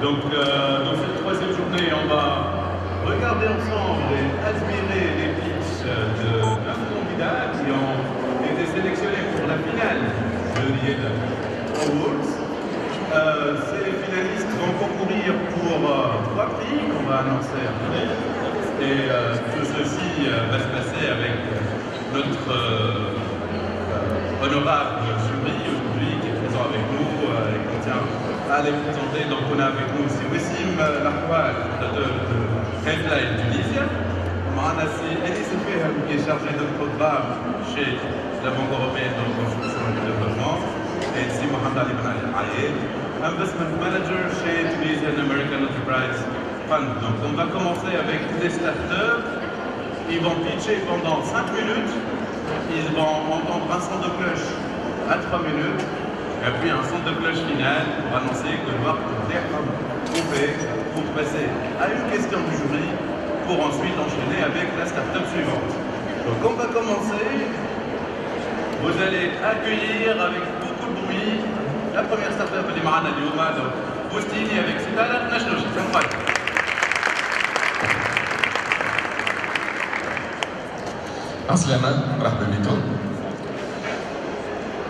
Donc, dans cette troisième journée, on va regarder ensemble et admirer les pitchs de 9 candidats qui ont été sélectionnés pour la finale de l'IED Awards. Ces finalistes vont concourir pour 3 prix qu'on va annoncer après. Et tout ceci va se passer avec notre honorable jury aujourd'hui qui est présent avec nous et qu'on tient à les présenter. Donc on a avec nous aussi Wissem Lahoual, fondateur de Headline Tunisia. معنا السي أنيس الفهم qui est chargé de programme chez la Banque européenne de reconstruction et de développement, et si Mohamed Ali Ben Ayed, investment manager chez Tunisian American Enterprise Fund. Donc on va commencer avec des starters. Ils vont pitcher pendant 5 minutes. Ils vont entendre un son de cloche à 3 minutes. Et puis un son de cloche final pour annoncer que le work est trouvé pour passer à une question du jury pour ensuite enchaîner avec la start-up suivante. Donc on va commencer. Vous allez accueillir avec beaucoup de bruit la première start-up de Marana Dioma, donc Boustini avec Sitala Nashnoji. C'est incroyable. عسلامة مرحبا بكم.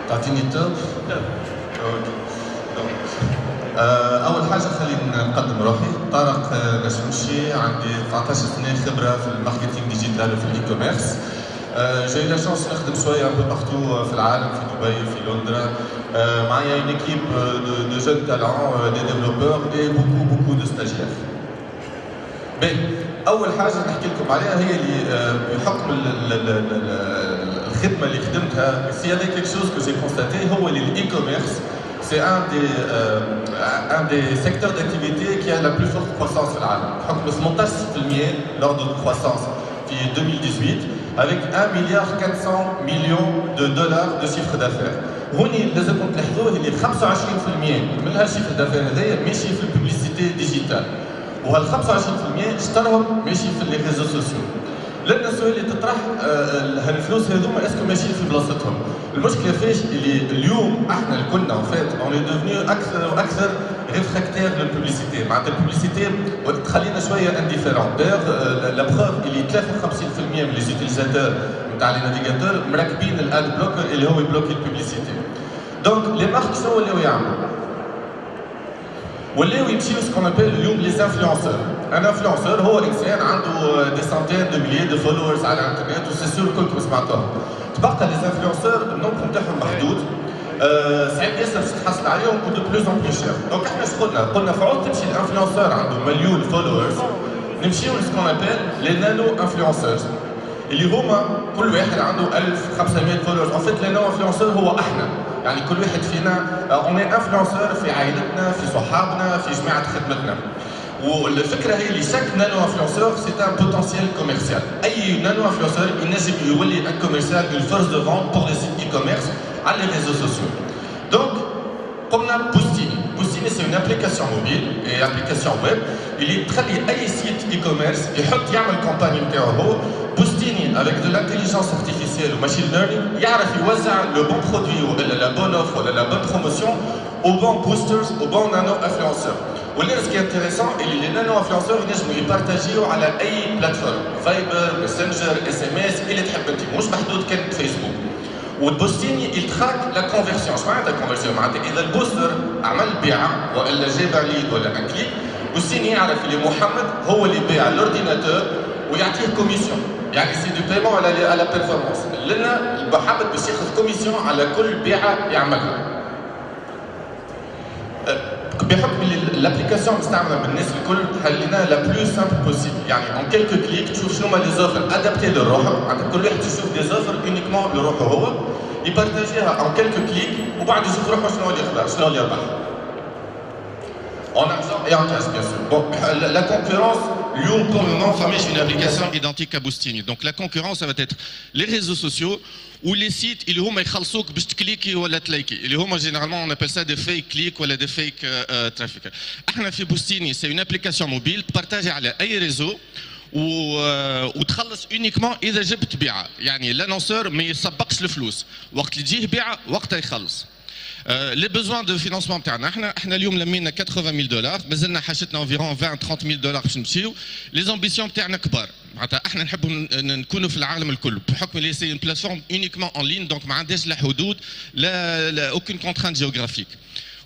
تعطيني التوب؟ أول حاجة خلينا نقدم روحي. طارق نشمشي، عندي 19 سنة خبرة في الماركتينغ ديجيتال وفي الإي كوميرس. j'ai eu la chance نخدم شوية un peu partout في العالم، في دبي، في لندن. معايا une équipe de jeunes talents, des développeurs et beaucoup de stagiaires. أول حاجة نحكي لكم عليها هي اللي بحكم الخدمة اللي خدمتها. s'il y avait quelque chose que j'ai constaté هو اللي l'e-commerce c'est un des secteurs d'activité qui a la plus forte croissance في العالم. بحكم 18% l'ordre de croissance في 2018 avec 1,4 milliard de dollars de chiffre d'affaires. هوني لازمكم تلاحظوه اللي 25% من هالشيفر دافير هذايا ماشي في الببليسيتي ديجيتال. وهال 25% اشتراهم ماشي في لي ريزو سوسيو. لأن السؤال اللي تطرح هالفلوس هذوما اسكو ماشيين في بلاصتهم. المشكلة فاش اللي اليوم احنا اللي كنا اون اي دوفنيو اكثر واكثر ريفراكتير للبوبليسيتي. معناتها البوبليسيتي تخلينا شوية انديفيرون. دايوغ لا بروف اللي 53% من لي زوتيليزاتور نتاع لي نافيغاتور مركبين الاد بلوكر اللي هو يبلوكي البوبليسيتي. دونك لي مارك شنو ولاو يعملوا؟ ولاو يمشيو سكون ابل اليوم لي انفلونسور. ان انفلونسور هو انسان عنده دي سانتين دو مليي دو فولورز على الانترنت وسي سور كلكم سمعتوها. تبقى لي انفلونسور النوم نتاعهم محدود. صعيب ياسر باش تحصل عليهم و دو بلوز اون بلو شير. دونك احنا شغلنا قلنا فعود تمشي الانفلونسور عنده مليون فولورز نمشيو لسكون ابل لي نانو انفلونسورز اللي هما كل واحد عنده 1500 فولورز. ان فيت لي نانو انفلونسور هو احنا. يعني كل واحد فينا اون انفلونسور في عائلتنا، في صحابنا، في جماعه خدمتنا. والفكره هي اللي شاك نانو انفلونسور سي ان بوتنسيال كوميرسيال. اي نانو انفلونسور ينجم يولي ان كوميرسيال اون فورس دو فونت بور لي سيت اي كوميرس على لي ريزو سوسيو. دونك قمنا بوستيني. بوستيني سي اون ابليكاسيون موبيل اي ابليكاسيون ويب اللي تخلي اي سيت اي كوميرس يحط يعمل كومباني نتاعو هو. بوستيني avec de l'intelligence artificielle ou machine learning يعرف يوزع le bon produit ولا la bonne offre ولا la bonne promotion aux bons boosters, aux bons nano influenceurs. واللي ce qui est intéressant اللي les nano influenceurs ينجموا يبارتاجيو على اي بلاتفورم، فايبر، ماسنجر، اس ام اس اللي تحب انت، مش محدود كان فيسبوك. والبوستيني يتراك لا كونفرسيون. شو معناتها كونفرسيون؟ معناتها اذا البوستر عمل بيعه ولا جاب ليد ولا ان كليك، بوستيني يعرف اللي محمد هو اللي باع الاورديناتور ويعطيه كوميسيون. يعني سي دو بايمون على بيرفورمانس. لنا محمد باش ياخذ كوميسيون على كل بيعه يعملها. بحكم اللي الابليكاسيون مستعمله بالناس الكل خلينا لا بلو سامبل بوسيبل. يعني اون كيلكو كليك تشوف شنو هما لي زوفر ادابتي لروحك. معناتها كل واحد يشوف دي زوفر اونيكمون لروحه هو يبارتاجيها اون كيلكو كليك وبعد يشوف روحه شنو اللي يخسر شنو اللي يربح. En argent et en cash, bien sûr. Bon, la concurrence, Lyon, pour le moment, c'est une application identique à Boostini. Donc la concurrence, ça va être les réseaux sociaux ou les sites, ils vont يخلصوك باش تكليكي ولا تلايكي. اللي هما généralement on appelle ça des fake clics ولا des fake traffic. احنا في Boostini, c'est une application mobile partagée على أي réseau وتخلص uniquement إذا جبت بيعة. يعني l'annonceur ما يسبقش الفلوس. وقت اللي تجيه بيعة وقتها يخلص. Les besoins de financement تاعنا احنا اليوم لمينا $80,000 مازلنا حاجتنا environ 20-30,000 باش نمشيو. Les ambitions تاعنا كبار معناتها احنا نحبوا نكونوا في العالم الكل بحكم اللي سي une plateforme uniquement en ligne donc ما عندهاش لا حدود لا aucune contrainte géographique.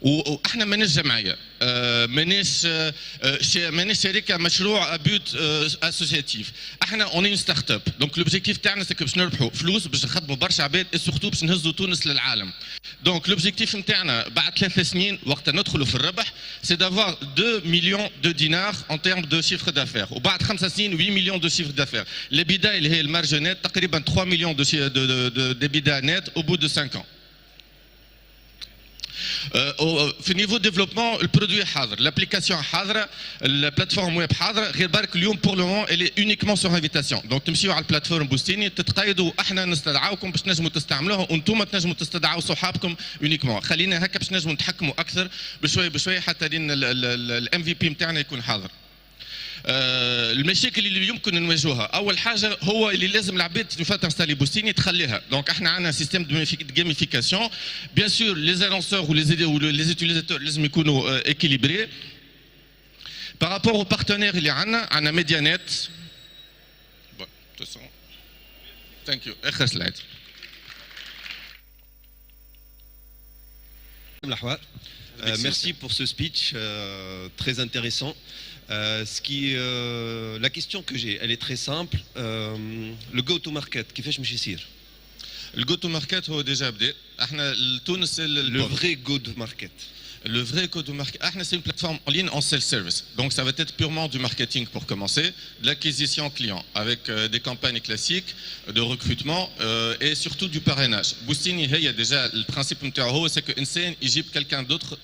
واحنا ماناش جمعيه ماناش شركه مشروع بوت اسوسياتيف احنا اون ستارت اب دونك لوبجيكتيف تاعنا سكو باش نربحوا فلوس باش نخدموا برشا عباد سورتو باش نهزوا تونس للعالم دونك لوبجيكتيف نتاعنا بعد 3 سنين وقت ندخلوا في الربح سي دافوار 2 مليون دو دينار ان تيرم دو شيفر دافير وبعد 5 سنين 8 مليون دو شيفر دافير البدا اللي هي المارج نت تقريبا 3 مليون دو بدا نت او بو دو 5 ans. في نيفو ديفلوبمون البرودوي حاضر لابليكاسيون حاضره البلاتفورم ويب حاضره غير برك اليوم بور لو مون الي اونيكمون سور انفيتاسيون دونك تمشيو على البلاتفورم بوستيني تتقيدوا احنا نستدعوكم باش تنجموا تستعملوها وانتم تنجموا تستدعوا صحابكم اونيكمون خلينا هكا باش نجموا نتحكموا اكثر بشويه بشويه حتى لين الام في بي نتاعنا يكون حاضر. المشاكل اللي يمكن نواجهها اول حاجه هو اللي لازم العباد تفات انستالي بوستيني تخليها دونك احنا عندنا سيستم دو جيميفيكاسيون بيان سور لي انونسور و لي زوتيليزاتور لازم يكونوا اكيليبري بارابور او بارتنير اللي عندنا ميديانيت ثانك يو اخر سلايد. Merci pour ce speech très intéressant. La question que j'ai, elle est très simple. Le go-to-market, كيفاش باش يصير؟ Le go-to-market هو déjà بدأ. احنا تونس le vrai go-to-market. Le vrai go-to-market, c'est une plateforme en ligne en self-service. Donc ça va être purement du marketing pour commencer, de l'acquisition client avec des campagnes classiques de recrutement et surtout du parrainage. Boostini, il y a déjà le principe c'est que insan يجيب quelqu'un d'autre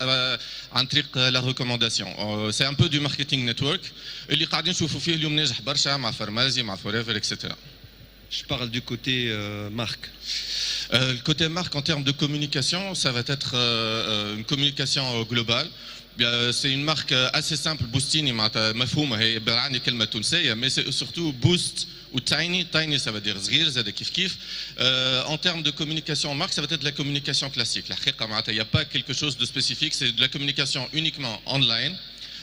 عن طريق la recommandation. C'est un peu du marketing network. اللي قاعدين نشوفوا فيه اليوم ناجح برشا مع فارمازي مع فوريفر etc. Je parle du côté marque. Le côté marque en termes de communication, ça va être une communication globale. C'est une marque assez simple, Boostini, مفهومة هي بالعاني كلمة تونسية, mais c'est surtout Boost ou Tiny. Tiny, ça veut dire صغير, زاد كيف كيف. En termes de communication marque, ça va être de la communication classique. Il n'y a pas quelque chose de spécifique, c'est de la communication uniquement online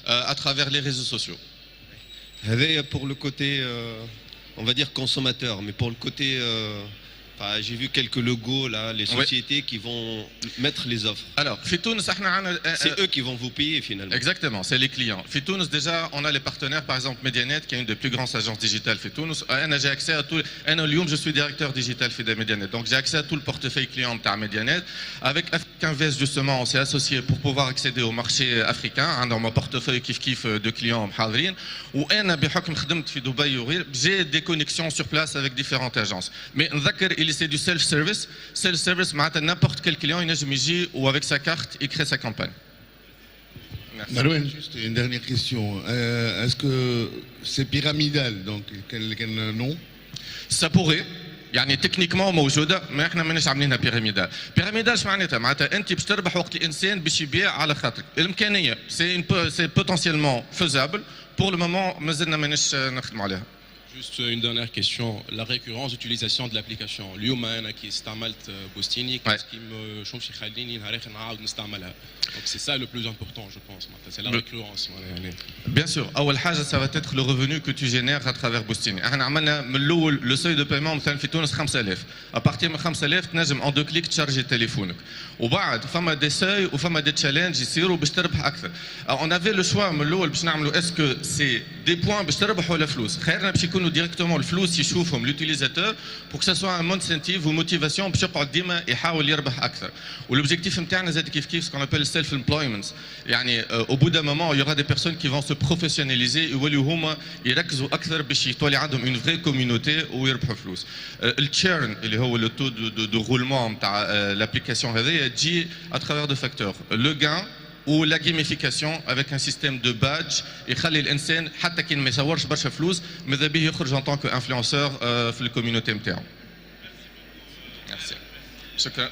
à travers les réseaux sociaux. Pour le côté, on va dire consommateur, mais pour le côté... j'ai vu quelques logos là, les sociétés qui vont mettre les offres. Alors, c'est eux qui vont vous payer finalement. Exactement, c'est les clients. Fitounes, déjà, on a les partenaires, par exemple Medianet, qui est une des plus grandes agences digitales Fitounes. J'ai accès à tout. Je suis directeur digital de Medianet, donc j'ai accès à tout le portefeuille client de Medianet. Avec Africanvest, justement, on s'est associé pour pouvoir accéder au marché africain. Dans mon portefeuille kiff de clients Mhadrin. Ou j'ai des connexions sur place avec différentes agences. Mais c'est du self-service. Self-service, n'importe quel client, il y ou avec sa carte, il crée sa campagne. Marouane, juste une dernière question. Est-ce que c'est pyramidal, donc quel nom? Ça pourrait. يعني تكنيكمون موجوده ما احنا ماناش عاملينها بيراميدال. بيراميدال اش معناتها انت باش تربح وقت الانسان باش يبيع على خاطرك. الامكانيه سي بوتنسيالمون فيزابل بور لو مومون مازلنا ماناش نخدموا عليها. Juste une dernière question, la récurrence d'utilisation de l'application. اليوم انا كي استعملت بوستيني كاس كي شوف شي خليني نهار اخر نعاود نستعملها. Donc c'est ça le plus important je pense, c'est la récurrence. Bien sûr, اول حاجه ça va être le revenu que tu génères à travers بوستيني. احنا عملنا من الاول لو سوي دو بايمون مثلا في تونس 5000. à partir من 5000 تنجم en 2 كليك تشارجي تليفونك. وبعد فما دي سوي وفما دي تشالنج يصيروا باش تربح اكثر. On avait le choix من الاول باش نعملوا est-ce que c'est des points باش تربح ولا فلوس. خيرنا باش يكونوا directement الفلوس يشوفهم l'utilisateur pour que ça soit un incentive ou motivation باش يقعد ديما يحاول يربح اكثر. والobjectif نتاعنا زاد كيف كيف ce qu'on appelle self employment. يعني au bout d'un moment il y aura des personnes qui vont se professionnaliser يوليو هما يركزوا اكثر باش يتولي عندهم une vraie communauté ويربحوا فلوس. التشيرن اللي هو le taux de roulement نتاع l'application هذه تجي à travers deux facteurs. Le gain ou la gamification avec un système de badge يخلي الانسان حتى كي ما يصورش برشا فلوس ماذا به يخرج en tant qu'influenceur في الكوميونيتي نتاعو. Merci. شكرا.